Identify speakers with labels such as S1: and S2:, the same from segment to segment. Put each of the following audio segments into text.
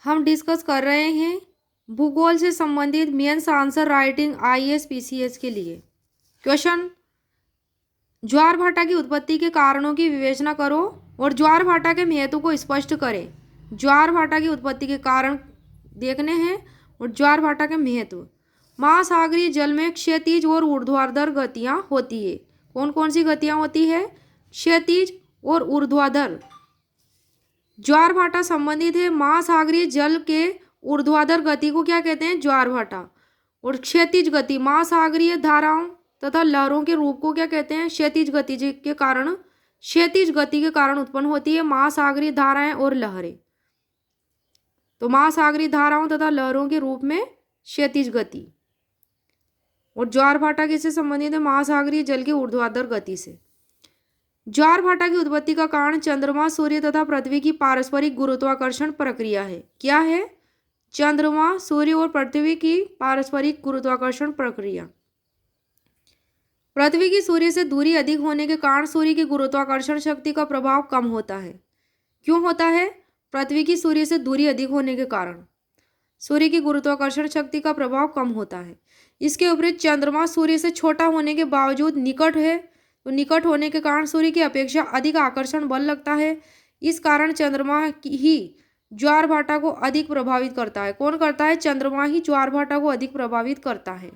S1: हम डिस्कस कर रहे हैं भूगोल से संबंधित mains answer writing IAS PCS के लिए। क्वेश्चन, ज्वार भाटा की उत्पत्ति के कारणों की विवेचना करो और ज्वार भाटा के महत्व को स्पष्ट करें। ज्वार भाटा की उत्पत्ति के कारण देखने हैं और ज्वार भाटा के महत्व। महासागरीय जल में क्षैतिज और ऊर्ध्वाधर गतियां होती है। कौन कौन सी गतियां होती है? क्षैतिज और ऊर्ध्वाधर। ज्वार भाटा संबंधित है महासागरीय जल के ऊर्ध्वाधर गति को क्या कहते हैं? ज्वार भाटा। और क्षैतिज गति महासागरीय धाराओं तथा लहरों के रूप को क्या कहते हैं? क्षैतिज गति के कारण, क्षैतिज गति के कारण उत्पन्न होती है महासागरीय धाराएं और लहरें। तो महासागरीय धाराओं तथा लहरों के रूप में क्षैतिज गति। और ज्वार भाटा किससे संबंधित है? महासागरीय जल के ऊर्ध्वाधर गति से। ज्वार भाटा की उत्पत्ति का कारण चंद्रमा, सूर्य तथा पृथ्वी की पारस्परिक गुरुत्वाकर्षण प्रक्रिया है। क्या है? चंद्रमा, सूर्य और पृथ्वी की पारस्परिक गुरुत्वाकर्षण प्रक्रिया। पृथ्वी की सूर्य से दूरी अधिक होने के कारण सूर्य की गुरुत्वाकर्षण शक्ति का प्रभाव कम होता है। क्यों होता है? पृथ्वी की सूर्य से दूरी अधिक होने के कारण सूर्य की गुरुत्वाकर्षण शक्ति का प्रभाव कम होता है। इसके विपरीत चंद्रमा सूर्य से छोटा होने के बावजूद निकट है, तो निकट होने के कारण सूर्य की अपेक्षा अधिक आकर्षण बल लगता है। इस कारण चंद्रमा ही ज्वार भाटा को अधिक प्रभावित करता है। कौन करता है? चंद्रमा ही ज्वार भाटा को अधिक प्रभावित करता है।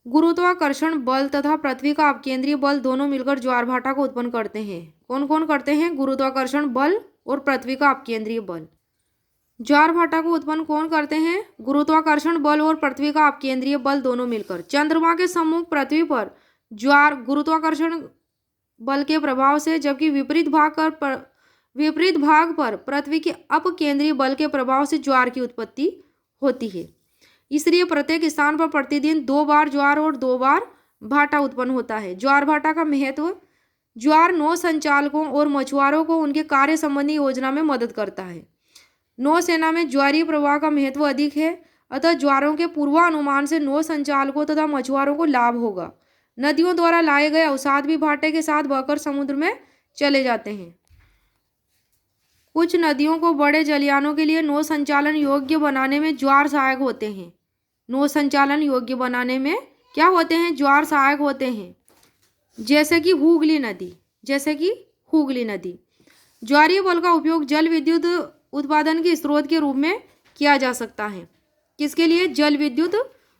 S1: गुरुत्वाकर्षण बल तथा पृथ्वी का अपकेंद्रीय बल दोनों मिलकर ज्वार भाटा को उत्पन्न करते हैं। कौन कौन करते हैं? गुरुत्वाकर्षण बल और पृथ्वी का अपकेंद्रीय बल। ज्वार भाटा को उत्पन्न कौन करते हैं? गुरुत्वाकर्षण बल और पृथ्वी का अपकेंद्रीय बल दोनों मिलकर। चंद्रमा के सम्मुख पृथ्वी पर ज्वार गुरुत्वाकर्षण बल के प्रभाव से, जबकि विपरीत भाग पर पृथ्वी के अपकेंद्रीय बल के प्रभाव से ज्वार की उत्पत्ति होती है। इसलिए प्रत्येक स्थान पर प्रतिदिन 2 बार ज्वार और 2 बार भाटा उत्पन्न होता है। ज्वार भाटा का महत्व। ज्वार नौ संचालकों और मछुआरों को उनके कार्य संबंधी योजना में मदद करता है। नौसेना में ज्वारीय प्रवाह का महत्व अधिक है, अतः ज्वारों के पूर्वानुमान से नौ संचालकों तथा मछुआरों को लाभ होगा। नदियों द्वारा लाए गए अवसाद भी भाटे के साथ बहकर समुद्र में चले जाते हैं। कुछ नदियों को बड़े जलयानों के लिए नौ संचालन योग्य बनाने में ज्वार सहायक होते हैं। नौ संचालन योग्य बनाने में क्या होते हैं? ज्वार सहायक होते हैं। जैसे कि हुगली नदी। ज्वारीय बल का उपयोग जल विद्युत उत्पादन के स्रोत के रूप में किया जा सकता है। किसके लिए? जल विद्युत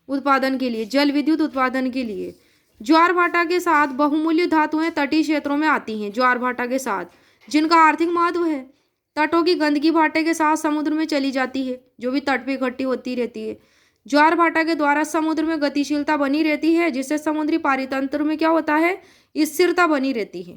S1: उत्पादन के लिए। ज्वार भाटा के साथ बहुमूल्य धातुएं तटीय क्षेत्रों में आती हैं। ज्वार भाटा के साथ जिनका आर्थिक महत्व है। तटों की गंदगी भाटे के साथ समुद्र में चली जाती है, जो भी तट पे इकट्ठी होती रहती है। ज्वार भाटा के द्वारा समुद्र में गतिशीलता बनी रहती है, जिससे समुद्री पारितंत्र में क्या होता है? स्थिरता बनी रहती है।